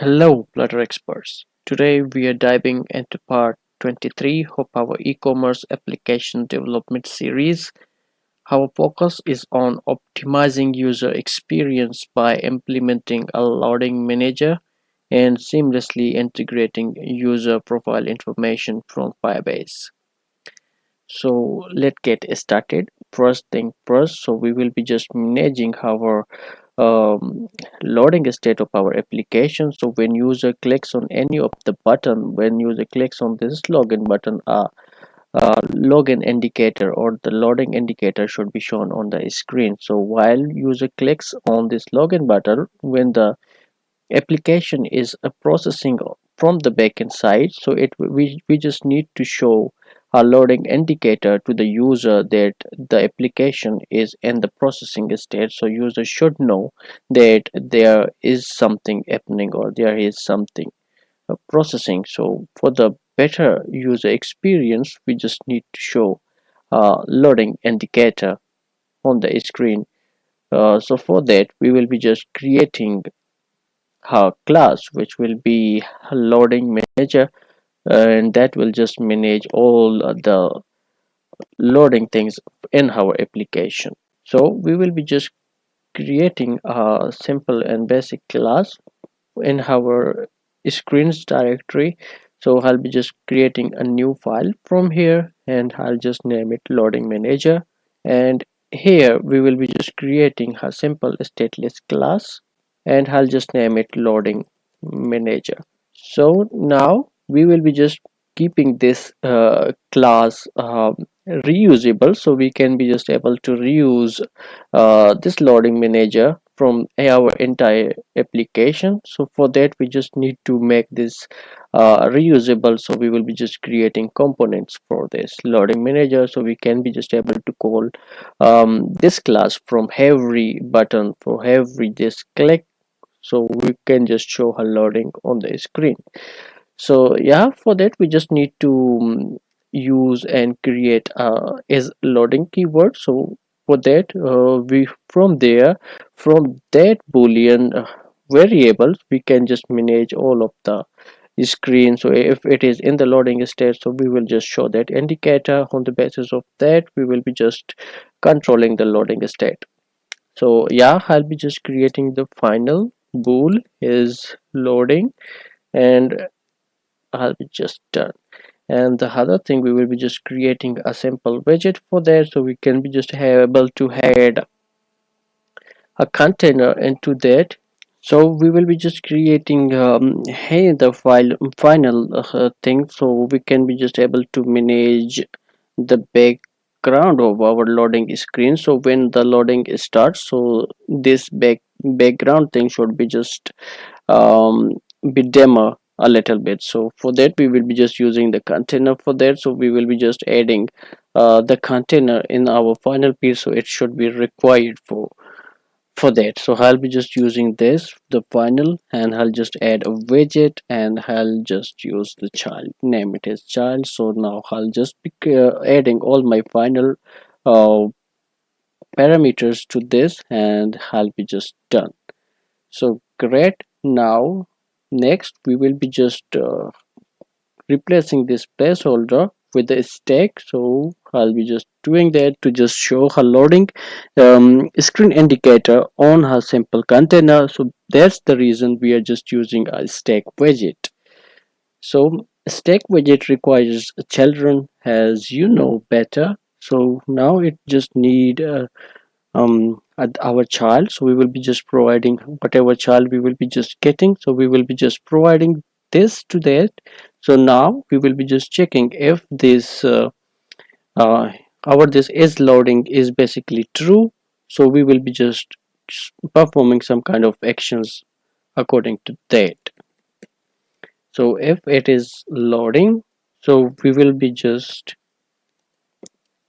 Hello, Flutter experts. Today we are diving into part 23 of our e-commerce application development series. Our focus is on optimizing user experience by implementing a loading manager and seamlessly integrating user profile information from Firebase. So let's get started. First thing first, so we will be just managing our um, loading state of our application. So when user clicks on any of the button, when user clicks on this login button, login indicator or the loading indicator should be shown on the screen. So while user clicks on this login button, when the application is a processing from the backend side, so we just need to show a loading indicator to the user that the application is in the processing state. So user should know that there is something happening or there is something processing. So for the better user experience, we just need to show a loading indicator on the screen. So for that we will be just creating her class, which will be a loading manager, and that will just manage all the loading things in our application. So we will be just creating a simple and basic class in our screens directory. So I'll be just creating a new file from here, and I'll just name it loading manager. And here we will be just creating a simple stateless class, and I'll just name it loading manager. So now we will be just keeping this class reusable, so we can be just able to reuse this loading manager from our entire application. So for that we just need to make this reusable. So we will be just creating components for this loading manager, so we can be just able to call this class from every button, for every this click, so we can just show her loading on the screen. So yeah, for that we just need to use and create is loading keyword. So for that we from that boolean variables we can just manage all of the screen. So if it is in the loading state, so we will just show that indicator. On the basis of that we will be just controlling the loading state. So yeah, I'll be just creating the final bool is loading, and I'll be just done. And the other thing, we will be just creating a simple widget for that, so we can be just able to add a container into that. So we will be just creating hey the final thing, so we can be just able to manage the background of our loading screen. So when the loading starts, so this background thing should be just um, be dimmer a little bit. So for that we will be just using the container for that. So we will be just adding the container in our final piece, so it should be required for that. So I'll be just using this the final, and I'll just add a widget, and I'll just use the child, name it as child. So now I'll just be adding all my final uh, parameters to this, and I'll be just done. So great. Now next we will be just replacing this placeholder with a stack. So I'll be just doing that to just show her loading screen indicator on her simple container. So that's the reason we are just using a stack widget. So stack widget requires children, as you know better. So now it just need our child. So we will be just providing whatever child we will be just getting, so we will be just providing this to that. So now we will be just checking if this uh, our this is loading is basically true. So we will be just performing some kind of actions according to that. So if it is loading, so we will be just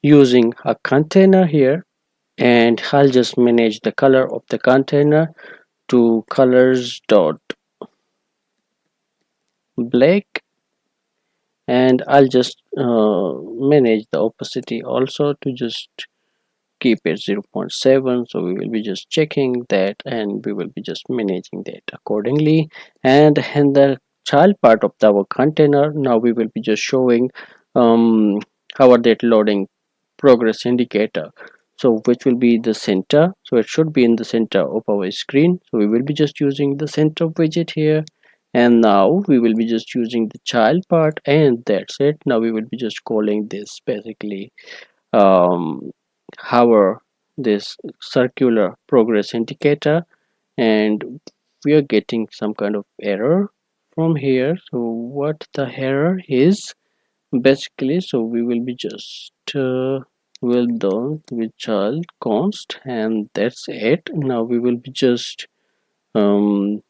using a container here, and I'll just manage the color of the container to colors dot black, and I'll just manage the opacity also to just keep it 0.7. So we will be just checking that, and we will be just managing that accordingly. And in the child part of our container, now we will be just showing our that loading progress indicator, so which will be the center. So it should be in the center of our screen, so we will be just using the center widget here. And now we will be just using the child part, and that's it. Now we will be just calling this basically um our this circular progress indicator, and we are getting some kind of error from here. So what the error is basically, so we will be just well done with child const, and that's it. Now we will be just um,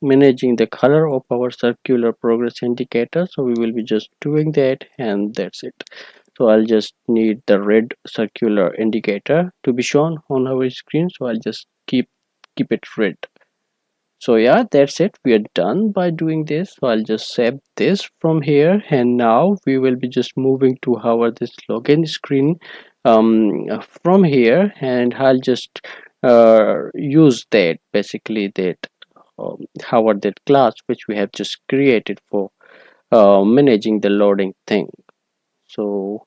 managing the color of our circular progress indicator, so we will be just doing that, and that's it. So I'll just need the red circular indicator to be shown on our screen, so I'll just keep it red. So yeah, that's it. We are done by doing this. So I'll just save this from here, and now we will be just moving to our this login screen from here, and I'll just use that basically that our that class which we have just created for managing the loading thing. So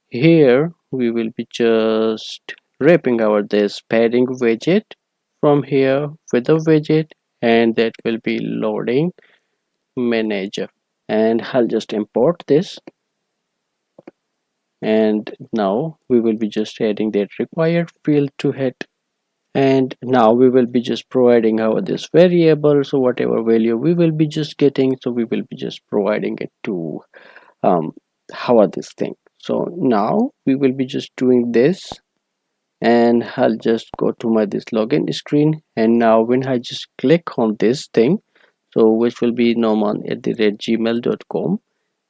here we will be just wrapping our this padding widget from here with a widget, and that will be loading manager. And I'll just import this, and now we will be just adding that required field to it. And now we will be just providing our this variable, so whatever value we will be just getting, so we will be just providing it to our this thing. So now we will be just doing this, and I'll just go to my this login screen. And now when I just click on this thing, so which will be norman@gmail.com,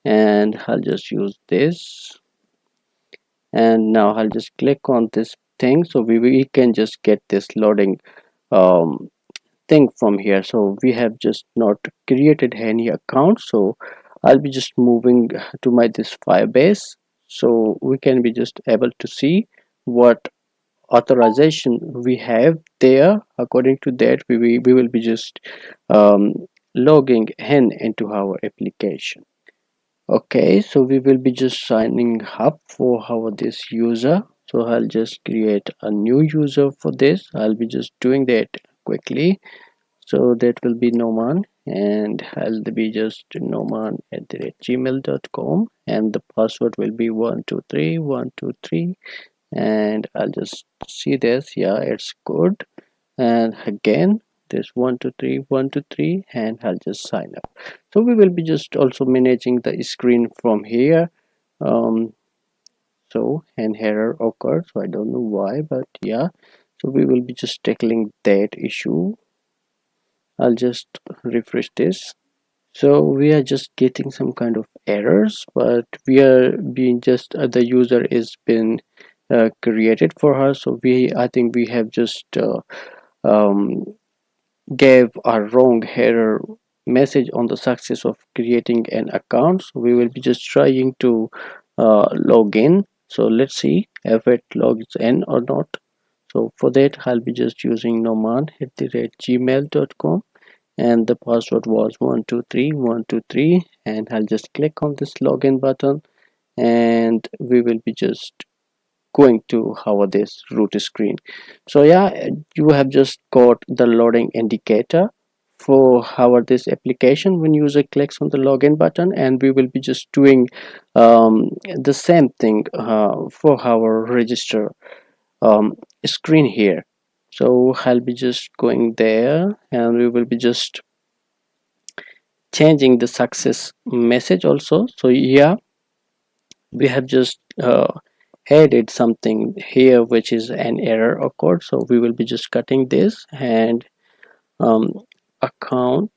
and I'll just use this. And now I'll just click on this thing, so we can just get this loading um, thing from here. So we have just not created any account, so I'll be just moving to my this Firebase, so we can be just able to see what authorization we have there. According to that, we will be just um, logging in into our application. Okay, so we will be just signing up for our this user. So I'll just create a new user for this. I'll be just doing that quickly. So that will be Noman, and I'll be just noman@gmail.com, and the password will be 123123. And I'll just see this. Yeah, it's good. And again this 123123, and I'll just sign up. So we will be just also managing the screen from here. um so an error occurred, so I don't know why, but yeah, so we will be just tackling that issue. I'll just refresh this. So we are just getting some kind of errors, but we are being just the user is been created for her. So I think we have just um, gave a wrong error message on the success of creating an account. So we will be just trying to log in. So let's see if it logs in or not. So for that, I'll be just using noman@gmail.com, and the password was 123123, and I'll just click on this login button, and we will be just going to our this root screen. So yeah, you have just got the loading indicator for our this application when user clicks on the login button, and we will be just doing the same thing for our register screen here. So I'll be just going there, and we will be just changing the success message also. So yeah, we have just added something here which is an error occurred, so we will be just cutting this, and um, account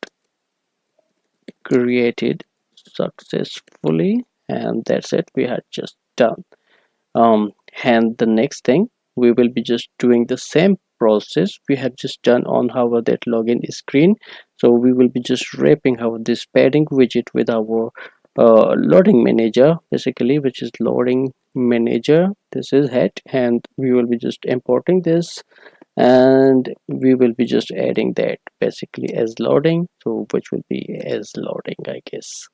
created successfully, and that's it. We had just done. And the next thing, we will be just doing the same process we have just done on our that login screen. So we will be just wrapping our this padding widget with our loading manager basically, which is loading manager. This is it, and we will be just importing this, and we will be just adding that basically as loading, so which will be as loading, I guess,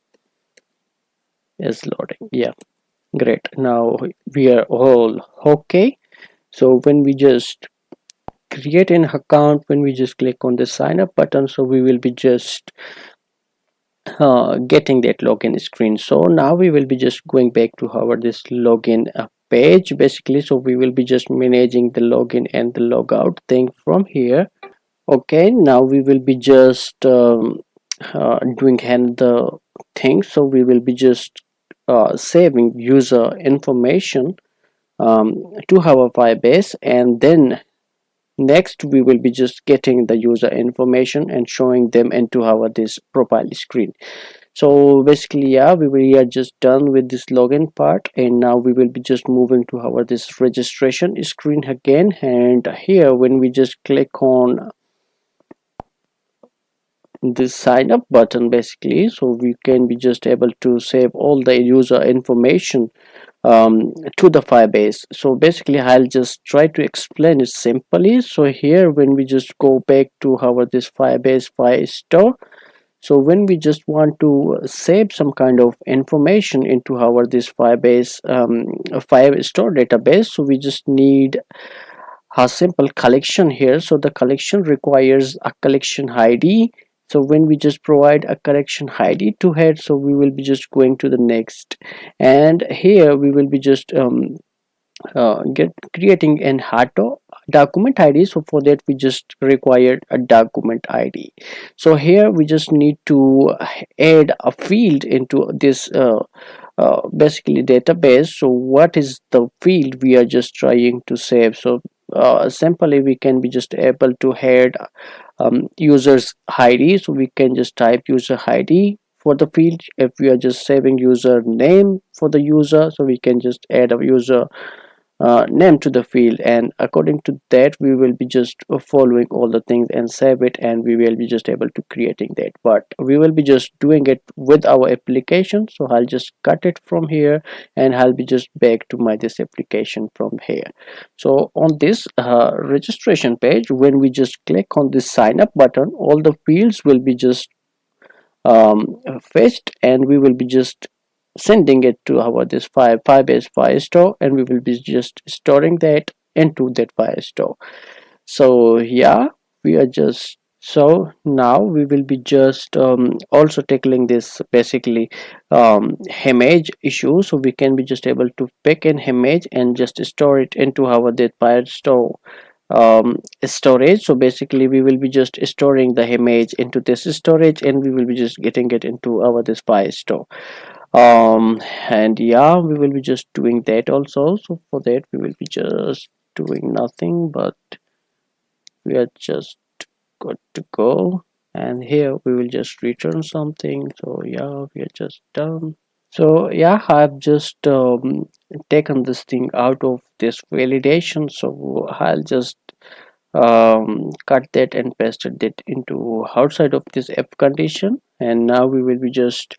as loading. Yeah, great. Now we are all okay. So when we just create an account, when we just click on the sign up button, so we will be just getting that login screen. So now we will be just going back to our this login page basically. So we will be just managing the login and the logout thing from here. Okay, now we will be just doing the thing. So we will be just saving user information to our Firebase, and then next we will be just getting the user information and showing them into our this profile screen. So basically, yeah, we are just done with this login part, and now we will be just moving to our this registration screen again. And here when we just click on this sign up button basically, so we can be just able to save all the user information to the Firebase. So basically I'll just try to explain it simply. So here when we just go back to our this Firebase file store, so when we just want to save some kind of information into our this Firebase file store database, so we just need a simple collection here. So the collection requires a collection ID. So when we just provide a collection ID to it, so we will be just going to the next, and here we will be just get creating an auto document ID. So for that we just required a document ID. So here we just need to add a field into this basically database. So what is the field we are just trying to save? So simply we can be just able to add users ID. So we can just type user ID for the field. If we are just saving user name for the user, so we can just add a user name to the field, and according to that we will be just following all the things and save it, and we will be just able to creating that. But we will be just doing it with our application, so I'll just cut it from here and I'll be just back to my this application from here. So on this registration page, when we just click on this sign up button, all the fields will be just fetched, and we will be just sending it to our this Firebase file store, and we will be just storing that into that file store. So yeah, we are just, so now we will be just also tackling this basically image issue. So we can be just able to pick an image and just store it into our that file store storage. So basically we will be just storing the image into this storage, and we will be just getting it into our this file store. And yeah, we will be just doing that also. So for that we will be just doing nothing, but we are just good to go, and here we will just return something. So yeah, we are just done. So yeah, I've just taken this thing out of this validation, so I'll just cut that and pasted it into outside of this if condition, and now we will be just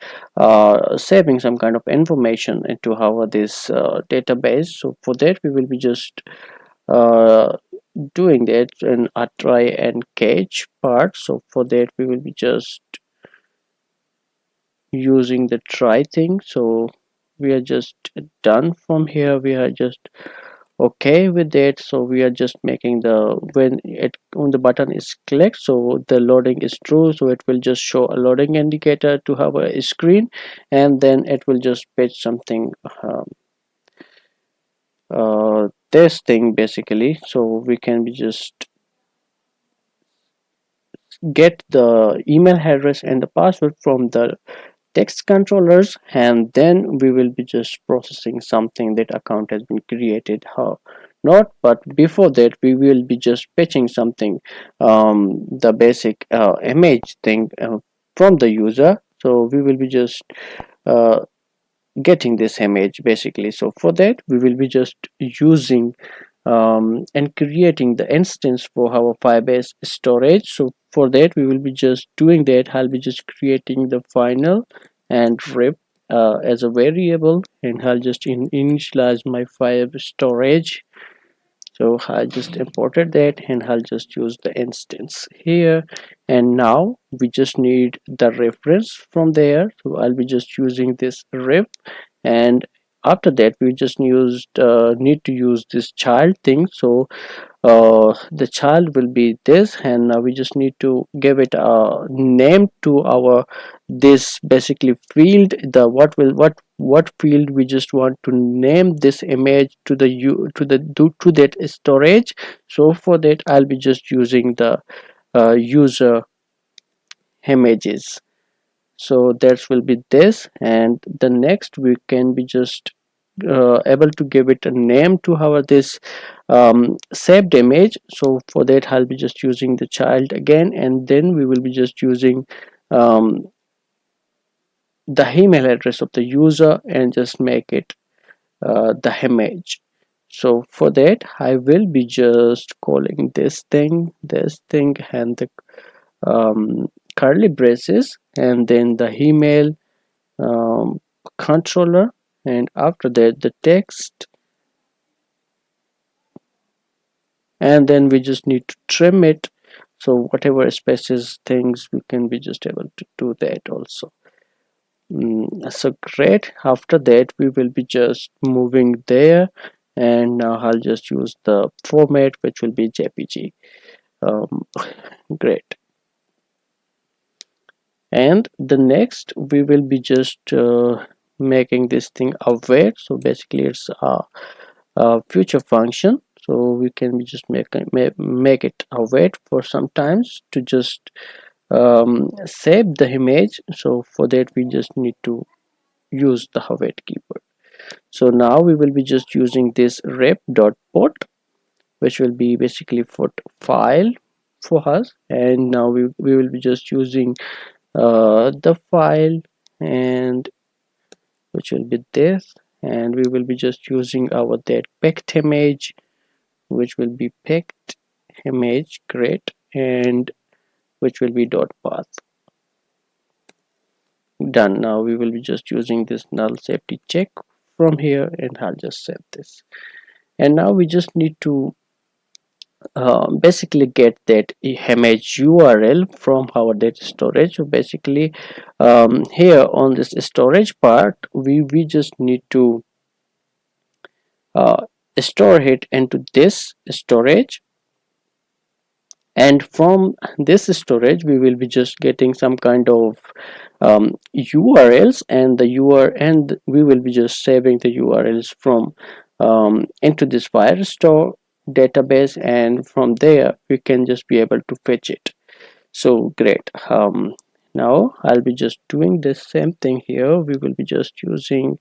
saving some kind of information into our this database. So for that we will be just uh, doing that in a try and catch part. So for that we will be just using the try thing. So we are just done from here, we are just okay with that. So we are just making the, when it when the button is clicked, so the loading is true, so it will just show a loading indicator to our screen, and then it will just fetch something this thing basically. So we can be just get the email address and the password from the text controllers, and then we will be just processing something that account has been created, how not, but before that we will be just fetching something, the basic image thing from the user. So we will be just uh, getting this image basically. So for that we will be just using and creating the instance for our Firebase storage. So for that we will be just doing that, I'll be just creating the final and rip as a variable, and I'll just initialize my file storage. So I just imported that, and I'll just use the instance here. And now we just need the reference from there, so I'll be just using this ref. And after that we just need to use this child thing. So the child will be this, and now we just need to give it a name to our this basically field. The what field we just want to name this image to the to that storage. So for that I'll be just using the user images. So that will be this, and the next we can be just able to give it a name to our this saved image. So for that I'll be just using the child again, and then we will be just using um, the email address of the user and just make it the image. So for that I will be just calling this thing, and the curly braces, and then the email um, controller, and after that the text, and then we just need to trim it. So whatever spaces things we can be just able to do that also. So great. After that we will be just moving there, and now I'll just use the format which will be JPG. um, Great. And the next we will be just making this thing aware. So basically it's a future function, so we can just make it await for sometimes to just save the image. So for that we just need to use the await keyword. So now we will be just using this rep.put, which will be basically for file for us, and now we will be just using the file, and which will be this, and we will be just using our that picked image, which will be picked image. Great. And which will be dot path. Done. Now we will be just using this null safety check from here, and I'll just set this. And now we just need to basically get that image URL from our data storage. So basically here on this storage part we just need to uh, store it into this storage, and from this storage we will be just getting some kind of URLs, and the URL, and we will be just saving the URLs from into this Firestore database, and from there we can just be able to fetch it. So great. Now I'll be just doing the same thing here. We will be just using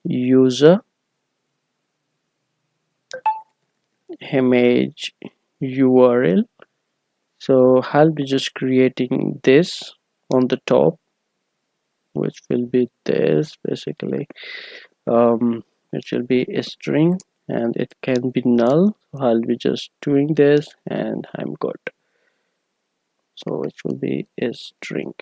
user image URL. So I'll be just creating this on the top, which will be this basically. It will be a string, and it can be null. So I'll be just doing this, and I'm good. So it will be a string.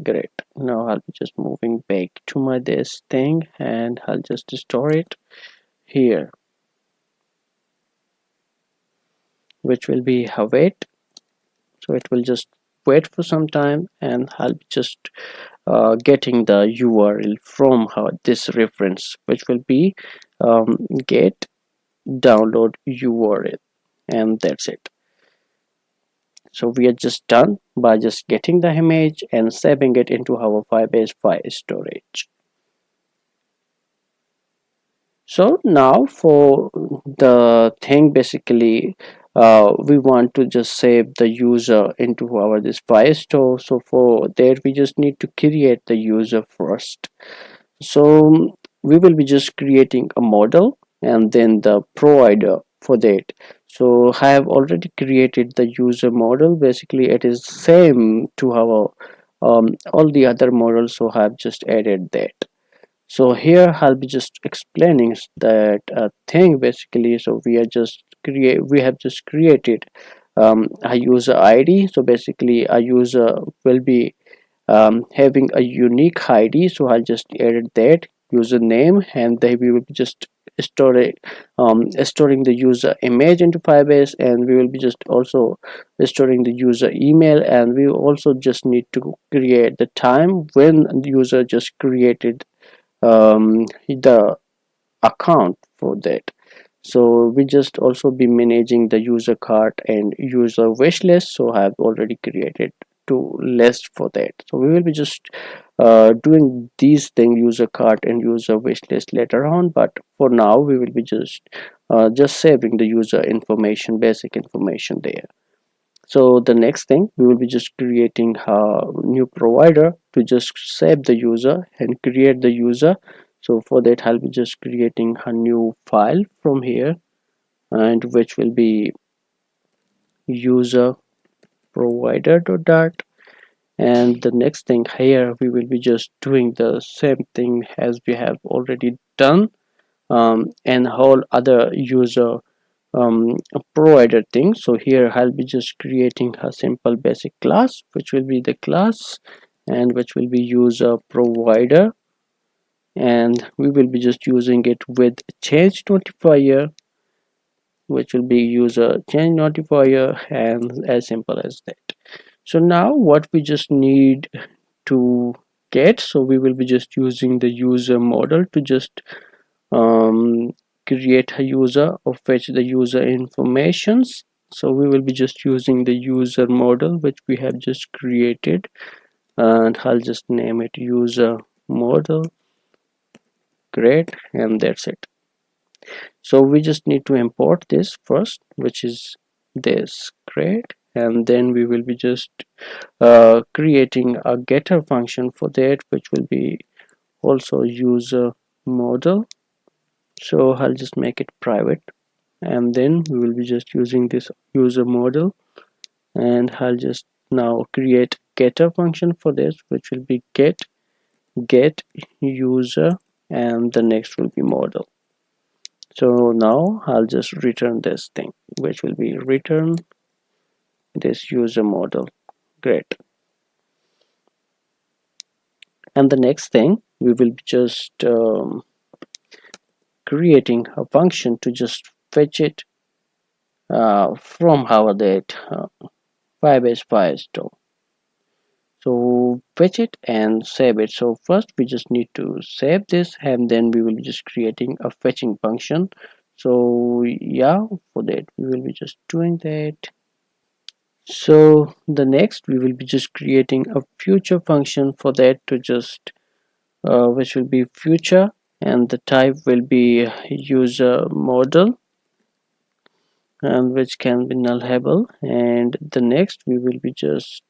Great. Now I'll be just moving back to my this thing, and I'll just store it here, which will be await. So it will just wait for some time, and I'll be just getting the URL from this reference, which will be get download URL, and that's it. So we are just done by just getting the image and saving it into our Firebase file storage. So now for the thing, basically we want to just save the user into our this Firestore. So for that we just need to create the user first. So we will be just creating a model and then the provider for that. So I have already created the user model. Basically it is same to our all the other models, so I have just added that. So here I'll be just explaining that thing basically. So we have just created a user ID. So basically a user will be having a unique ID. So I'll just edit that username, and then we will be just storing the user image into Firebase, and we will be just also storing the user email, and we also just need to create the time when the user just created the account for that. So we just also be managing the user cart and user wish list. So I have already created two lists for that. So we will be just doing these things, user cart and user wish list, later on, but for now we will be just saving the user information, basic information there. So the next thing, we will be just creating a new provider to just save the user and create the user. So for that, I'll be just creating a new file from here, and which will be user provider.dart. And the next thing here, we will be just doing the same thing as we have already done, and whole other user provider thing. So here I'll be just creating a simple basic class, which will be the class, and which will be user provider, and we will be just using it with change notifier, which will be user change notifier, and as simple as that. So now what we just need to get, so we will be just using the user model to just um, create a user or fetch the user informations. So we will be just using the user model which we have just created, and I'll just name it user model. Great, and that's it. So we just need to import this first, which is this. Great, and then we will be just creating a getter function for that, which will be also user model. So I'll just make it private, and then we will be just using this user model, and I'll just now create getter function for this, which will be get user, and the next will be model. So now I'll just return this thing, which will be return this user model. Great. And the next thing, we will be just creating a function to just fetch it from our that Firebase file store. So fetch it and save it. So first we just need to save this, and then we will be just creating a fetching function. So yeah, for that we will be just doing that. So the next we will be just creating a future function for that to just which will be future, and the type will be user model, and which can be nullable. And the next we will be just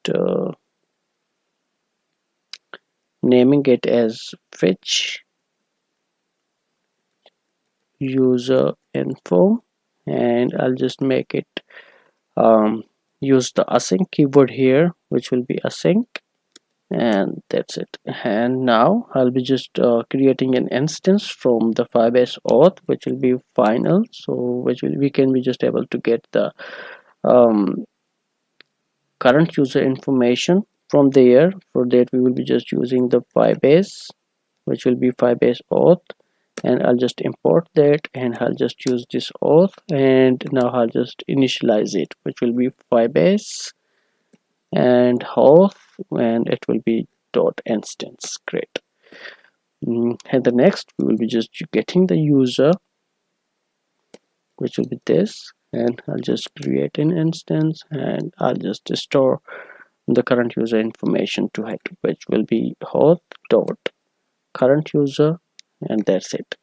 naming it as fetch user info, and I'll just make it use the async keyword here, which will be async, and that's it. And now I'll be just creating an instance from the Firebase auth, which will be final, so which will we can be just able to get the um, current user information from there. For that we will be just using the Firebase, which will be Firebase auth, and I'll just import that, and I'll just use this auth, and now I'll just initialize it, which will be Firebase and auth, and it will be dot instance. Great. And the next we will be just getting the user, which will be this, and I'll just create an instance, and I'll just store the current user information to it, which will be auth dot current user, and that's it.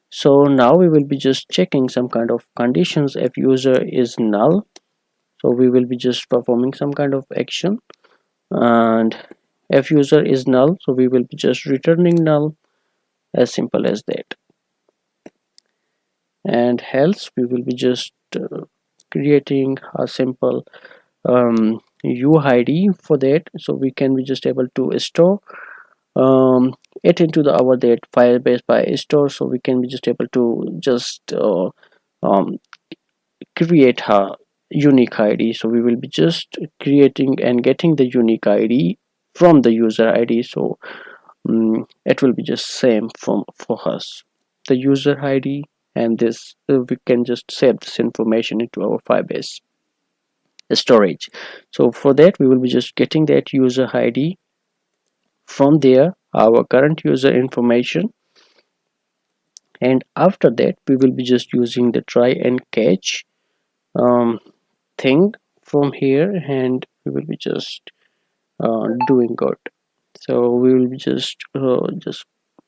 So now we will be just checking some kind of conditions if user is null. So we will be just performing some kind of action, and if user is null, so we will be just returning null, as simple as that. And else we will be just creating a simple UID for that, so we can be just able to store it into the our that Firebase by store, so we can be just able to just um, create a unique ID. So we will be just creating and getting the unique ID from the user ID. So it will be just same for us, the user ID, and this we can just save this information into our Firebase storage. So for that we will be just getting that user ID from there, our current user information, and after that we will be just using the try and catch thing from here, and we will be just doing good. So we will be just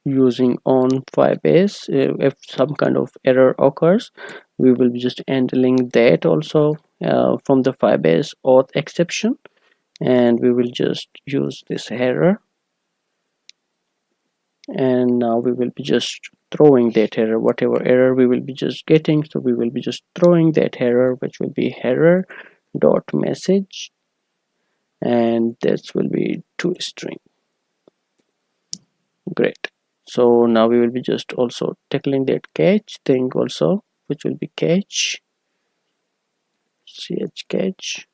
using on Firebase. If some kind of error occurs, we will be just handling that also from the Firebase auth exception, and we will just use this error, and now we will be just throwing that error, whatever error we will be just getting. So we will be just throwing that error, which will be error dot message, and this will be to string. Great. So now we will be just also tackling that catch thing also, which will be catch ch catch,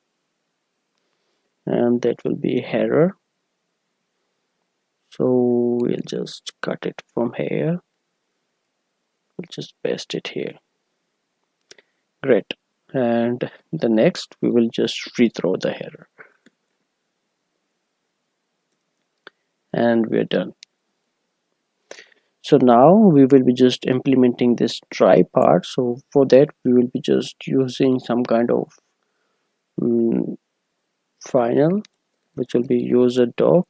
and that will be error. So we'll just cut it from here, we'll just paste it here. Great. And the next we will just rethrow the error, and we're done. So now we will be just implementing this try part. So for that we will be just using some kind of final, which will be user doc,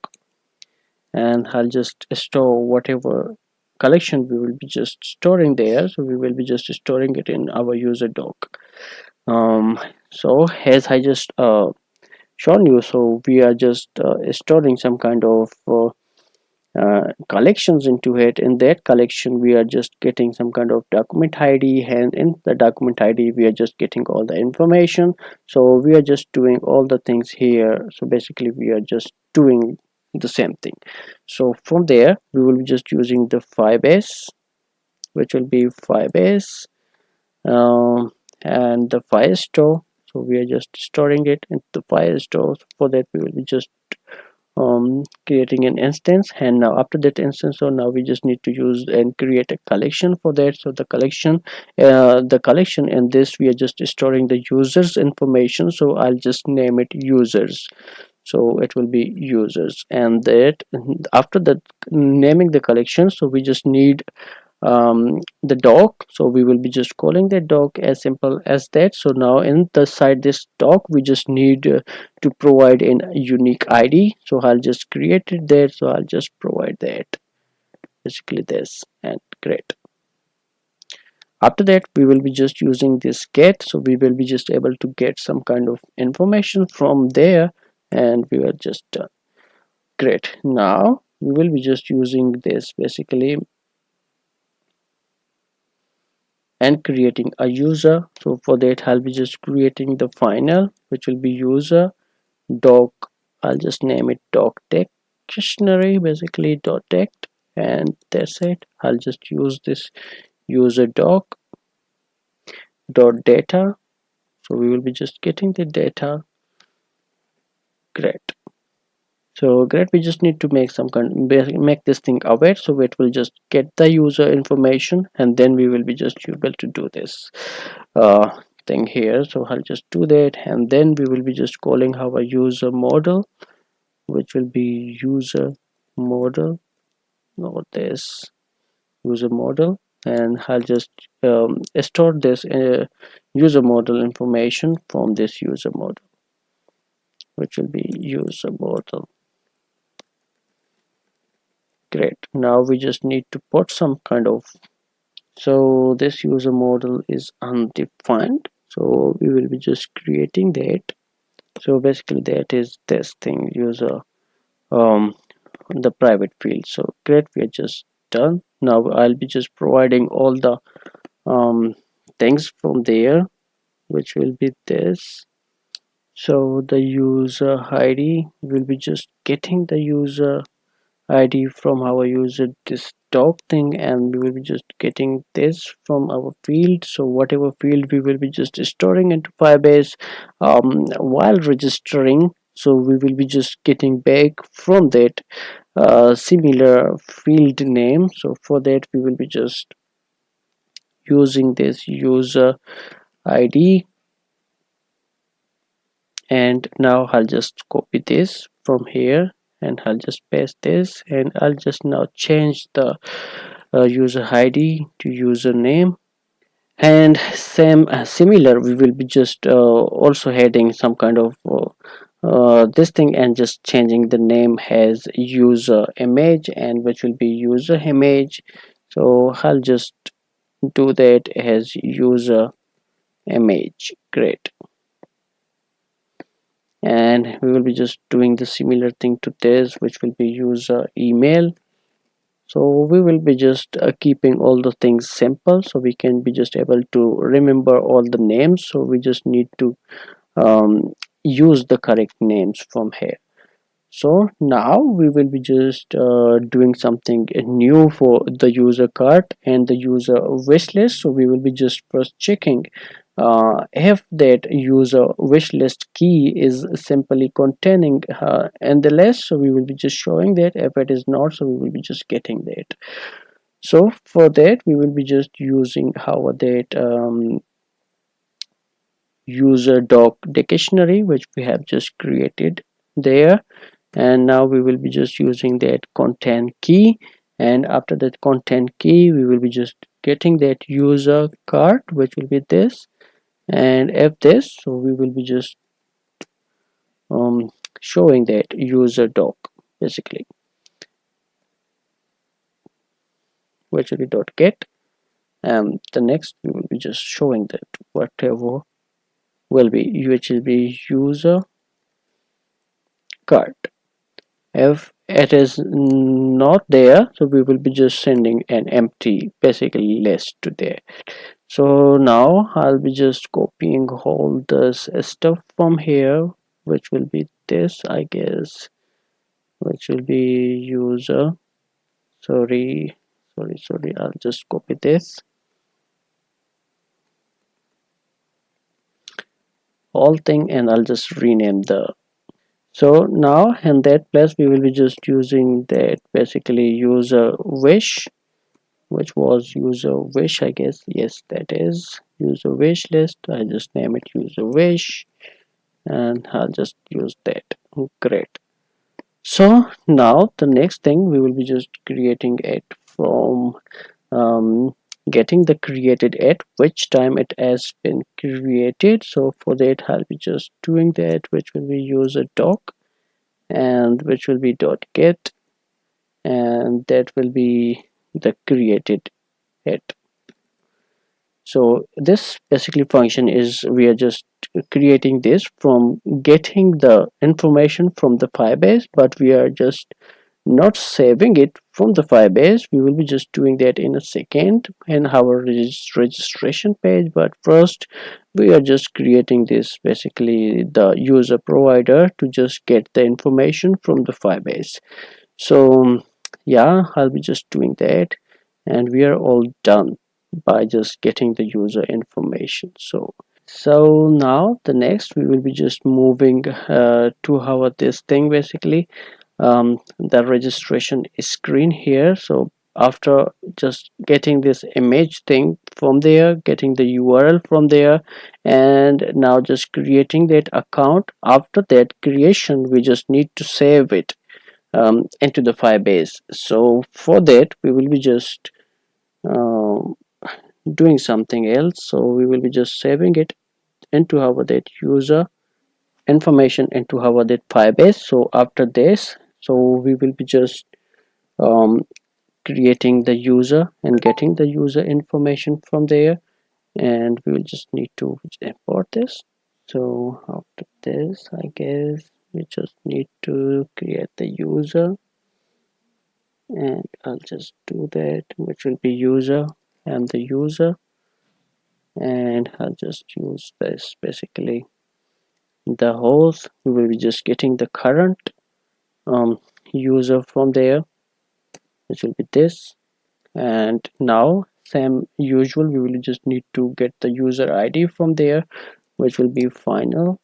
and I'll just store whatever collection we will be just storing there. So we will be just storing it in our user doc. So as I just shown you, so we are just storing some kind of collections into it. In that collection we are just getting some kind of document ID, and in the document ID we are just getting all the information. So we are just doing all the things here. So basically we are just doing the same thing. So from there we will be just using the Firebase, which will be Firebase, um, and the Firestore. So we are just storing it into the Firestore. For that we will be just creating an instance, and now after that instance, so now we just need to use and create a collection for that. So the collection in this we are just storing the users information. So I'll just name it users, so it will be users. And that after that naming the collection, so we just need the doc. So we will be just calling that doc as simple as that. So now inside this doc we just need to provide a unique ID. So I'll just create it there. So I'll just provide that, basically this, and great. After that we will be just using this get. So we will be just able to get some kind of information from there, and we are just done. Great. Now we will be just using this basically and creating a user. So for that I'll be just creating the final, which will be user doc. I'll just name it doc text dictionary, basically dot text, and that's it. I'll just use this user doc dot data. So we will be just getting the data. Great. So great, we just need to make some kind, make this thing aware, so it will just get the user information, and then we will be just able to do this uh, thing here. So I'll just do that, and then we will be just calling our user model, which will be user model, not this user model, and I'll just store this user model information from this user model, which will be user model. Great. Now we just need to put some kind of, so this user model is undefined, so we will be just creating that. So basically that is this thing, user um the private field. So great, we are just done. Now I'll be just providing all the things from there, which will be this. So the user ID will be just getting the user ID from our user this doc thing, and we will be just getting this from our field. So whatever field we will be just storing into Firebase while registering, so we will be just getting back from that similar field name. So for that we will be just using this user ID, and now I'll just copy this from here and I'll just paste this, and I'll just now change the user ID to username. And same similar, we will be just also heading some kind of this thing and just changing the name as user image, and which will be user image. So I'll just do that as user image. Great. And we will be just doing the similar thing to this, which will be user email. So we will be just keeping all the things simple, so we can be just able to remember all the names. So we just need to use the correct names from here. So now we will be just doing something new for the user cart and the user wish list. So we will be just first checking if that user wish list key is simply containing in the list. So we will be just showing that. If it is not, so we will be just getting that. So for that we will be just using our that user doc dictionary, which we have just created there. And now we will be just using that content key, and after that content key we will be just getting that user card, which will be this, and if this, so we will be just um, showing that user doc basically, which will be dot get. The next we will be just showing that whatever will be, which will be user card. If it is not there, so we will be just sending an empty basically list to there. So now I'll be just copying all this stuff from here, which will be this, I guess, which will be user. Sorry, I'll just copy this whole thing and I'll just rename the. So now in that place we will be just using that basically user wish, which was user wish, I guess. Yes, that is user wish list. I just name it user wish and I'll just use that. Great. So now the next thing we will be just creating it from um, getting the created at which time it has been created. So for that I'll be just doing that, which will be user doc, and which will be dot get, and that will be the created at. So this basically function is, we are just creating this from getting the information from the Firebase, but we are just not saving it from the Firebase. We will be just doing that in a second in our registration page, but first we are just creating this basically the user provider to just get the information from the Firebase. So yeah, I'll be just doing that, and we are all done by just getting the user information. So now the next we will be just moving to our this thing basically, the registration screen here. So after just getting this image thing from there, getting the URL from there, and now just creating that account, after that creation we just need to save it into the Firebase. So for that we will be just um, doing something else. So we will be just saving it into our that user information into our that Firebase. So after this, so we will be just um, creating the user and getting the user information from there, and we will just need to import this. So after this, I guess we just need to create the user, and I'll just do that, which will be user and the user, and I'll just use this basically the host. We will be just getting the current user from there, which will be this, and now same usual, we will just need to get the user ID from there, which will be final,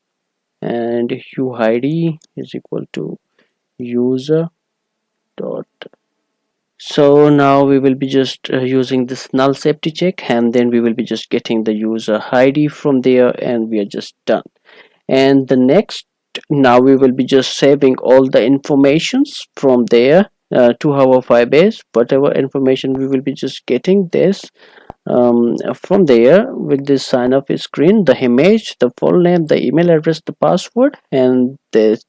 and uid is equal to user dot. So now we will be just using this null safety check, and then we will be just getting the user ID from there, and we are just done. And the next, now we will be just saving all the informations from there to our Firebase. Whatever information we will be just getting this from there with this sign up screen, the image, the full name, the email address, the password, and this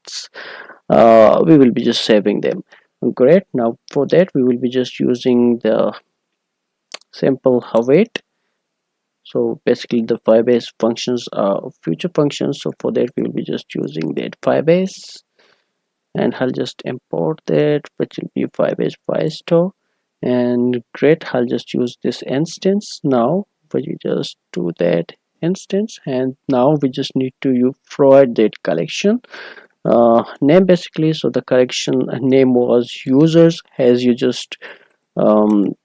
we will be just saving them. Great. Now for that we will be just using the simple await. So basically the Firebase functions are future functions, so for that we will be just using that Firebase, and I'll just import that, which will be Firebase Firestore. And great, I'll just use this instance now, but you just do that instance, and now we just need to provide that collection name basically. So the collection name was users, as you just um,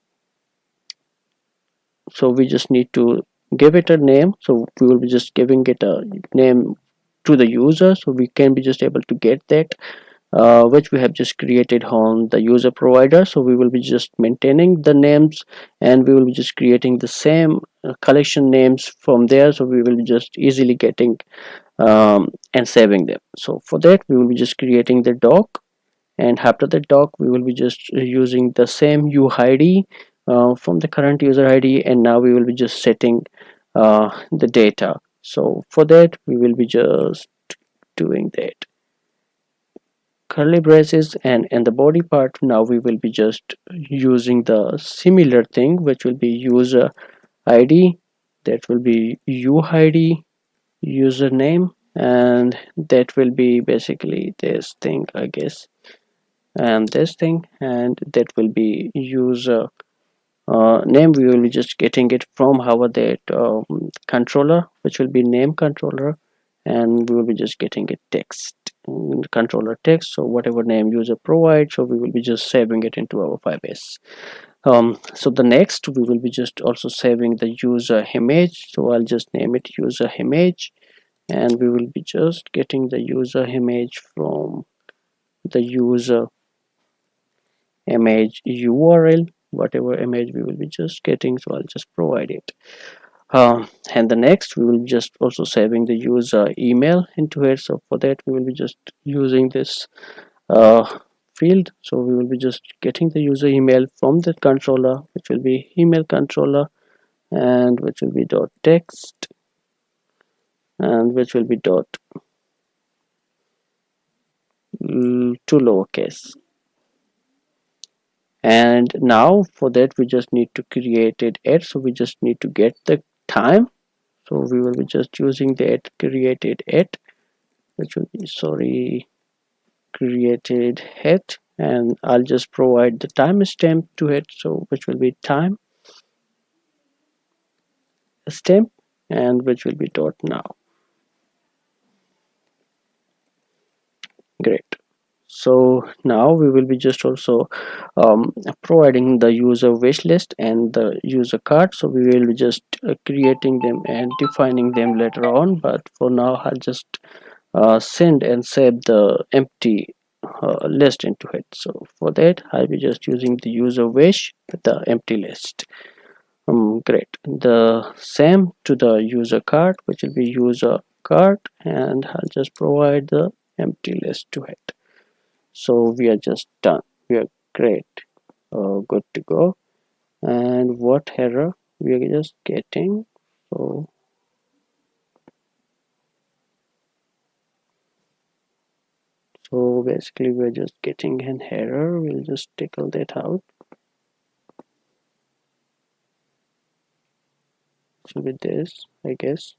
so we just need to give it a name, so we will be just giving it a name to the user, so we can be just able to get that which we have just created on the user provider. So we will be just maintaining the names, and we will be just creating the same collection names from there, so we will be just easily getting and saving them. So for that we will be just creating the doc, and after the doc we will be just using the same uid from the current user id, and now we will be just setting the data. So for that we will be just doing that curly braces, and in the body part now we will be just using the similar thing, which will be user id, that will be uid, username, and that will be basically this thing, I guess, and this thing, and that will be user name. We will be just getting it from our that controller, which will be name controller, and we will be just getting it text controller text, so whatever name user provides, so we will be just saving it into our Firebase. So the next we will be just also saving the user image, so I'll just name it user image, and we will be just getting the user image from the user image url, whatever image we will be just getting, so I'll just provide it. And the next we will be just also saving the user email into it, so for that we will be just using this uh, field, so we will be just getting the user email from the controller, which will be email controller, and which will be dot text, and which will be dot to lowercase. And now for that we just need to create it, so we just need to get the time, so we will be just using that created it, which will be, sorry, created it, and I'll just provide the timestamp to it, so which will be time stamp, and which will be dot now. Great. So now we will be just also providing the user wish list and the user card, so we will be just creating them and defining them later on, but for now I'll just send and save the empty list into it. So for that I'll be just using the user wish with the empty list. Great. The same to the user card, which will be user card, and I'll just provide the empty list to it. So we are just done. We are great. Good to go. And what error we are just getting? So basically we're just getting an error. We'll just tickle that out. So with this, I guess.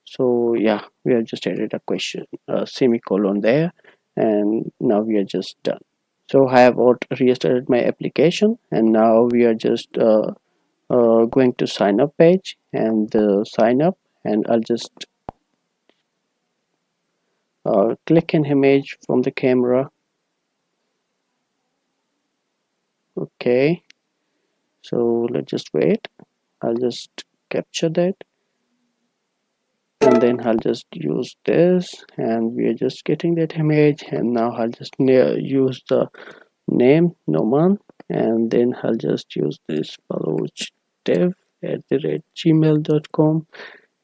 So yeah, we have just added a question, a semicolon there, and now we are just done. So I have restarted my application, and now we are just going to sign up page, and sign up, and I'll just click an image from the camera. Okay, So let's just wait. I'll just capture that, and then I'll just use this, and we are just getting that image. And now I'll just use the name Noman, and then I'll just use this balochdev@gmail.com,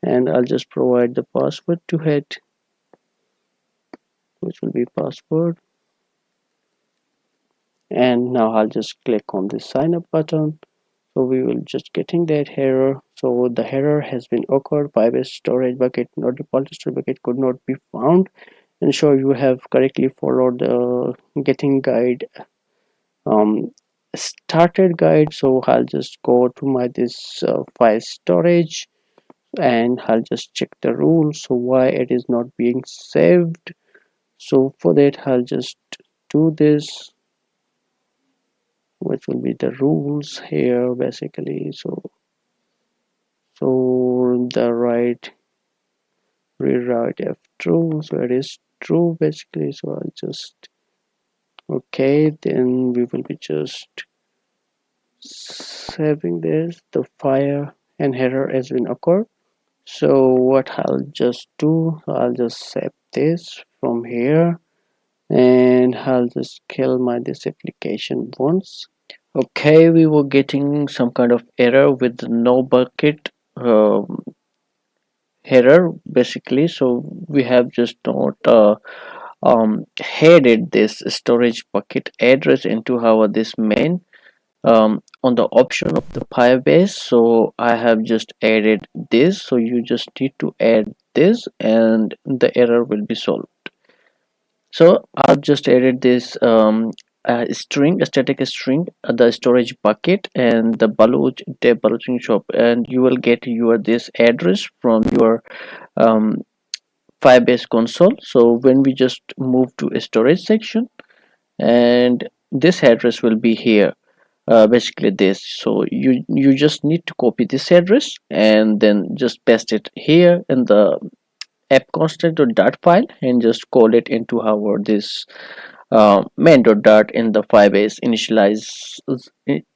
and I'll just provide the password to it, which will be password. And now I'll just click on the sign up button. So we will just getting that error. So the error has been occurred. Firebase storage bucket, not default storage bucket, could not be found. Ensure you have correctly followed the getting guide started guide. So I'll just go to my this file storage, and I'll just check the rules, so why it is not being saved. So for that I'll just do this, which will be the rules here basically. So the right rewrite if true, so it is true basically. So I'll just okay, then we will be just saving this. The fire and error has been occurred. So what I'll just do, I'll just save this from here, and I'll just kill my this application once. Okay, we were getting some kind of error with no bucket error basically. So we have just not headed this storage bucket address into our this main on the option of the Firebase. So I have just added this, so you just need to add this and the error will be solved. So I've just added this string, a static string, the storage bucket, and the Baloch dev Baloching shop, and you will get your this address from your um, Firebase console. So when we just move to a storage section, and this address will be here, basically this. So you just need to copy this address and then just paste it here in the app constant or dart file, and just call it into our this main.dart in the Firebase initialize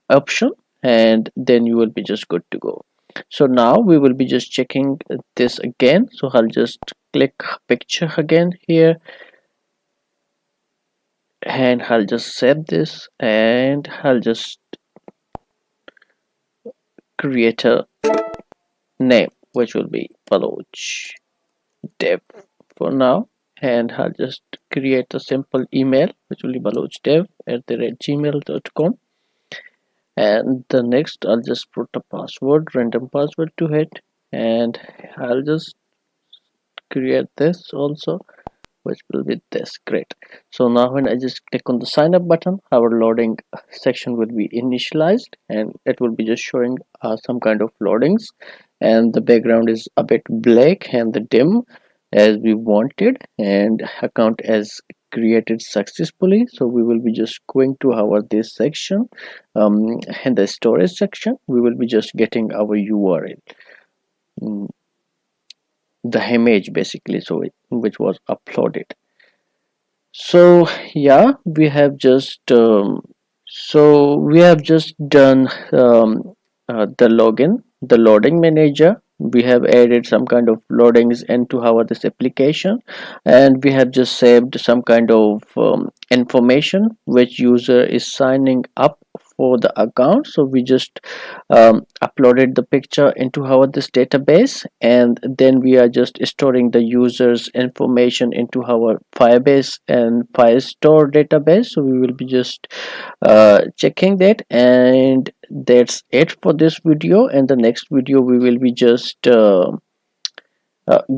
option, and then you will be just good to go. So now we will be just checking this again. So I'll just click picture again here, and I'll just save this, and I'll just create a name which will be Baloch dev for now, and I'll just create a simple email which will be balochdev@gmail.com, and the next I'll just put a password, random password to it, and I'll just create this also, which will be this. Great. So now when I just click on the sign up button, our loading section will be initialized, and it will be just showing some kind of loadings, and the background is a bit black and the dim as we wanted, and account as created successfully. So we will be just going to our this section, and the storage section we will be just getting our URL, mm, the image basically, so which was uploaded. So yeah, we have just done the login, the loading manager. We have added some kind of loadings into our this application, and we have just saved some kind of information which user is signing up for the account. So we just uploaded the picture into our this database, and then we are just storing the users information into our Firebase and Firestore database. So we will be just checking that, and that's it for this video. And the next video we will be just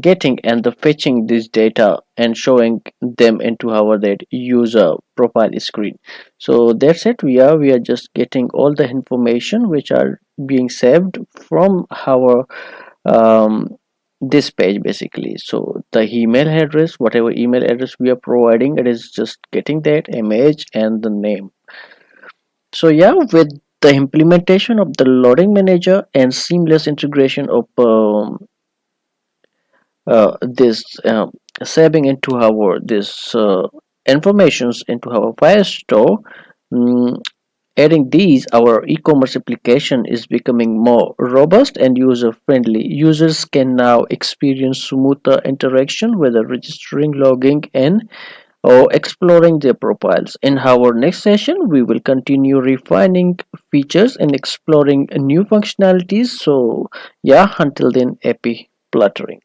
getting and the fetching this data and showing them into our that user profile screen. So that's it. We are just getting all the information which are being saved from our um, this page basically. So the email address, whatever email address we are providing, it is just getting that image and the name. So yeah, with the implementation of the loading manager and seamless integration of this saving into our this informations into our Firestore, mm, Adding these, our e-commerce application is becoming more robust and user-friendly. Users can now experience smoother interaction, whether registering, logging in, or exploring their profiles. In our next session, we will continue refining features and exploring new functionalities. So, yeah, until then, happy fluttering.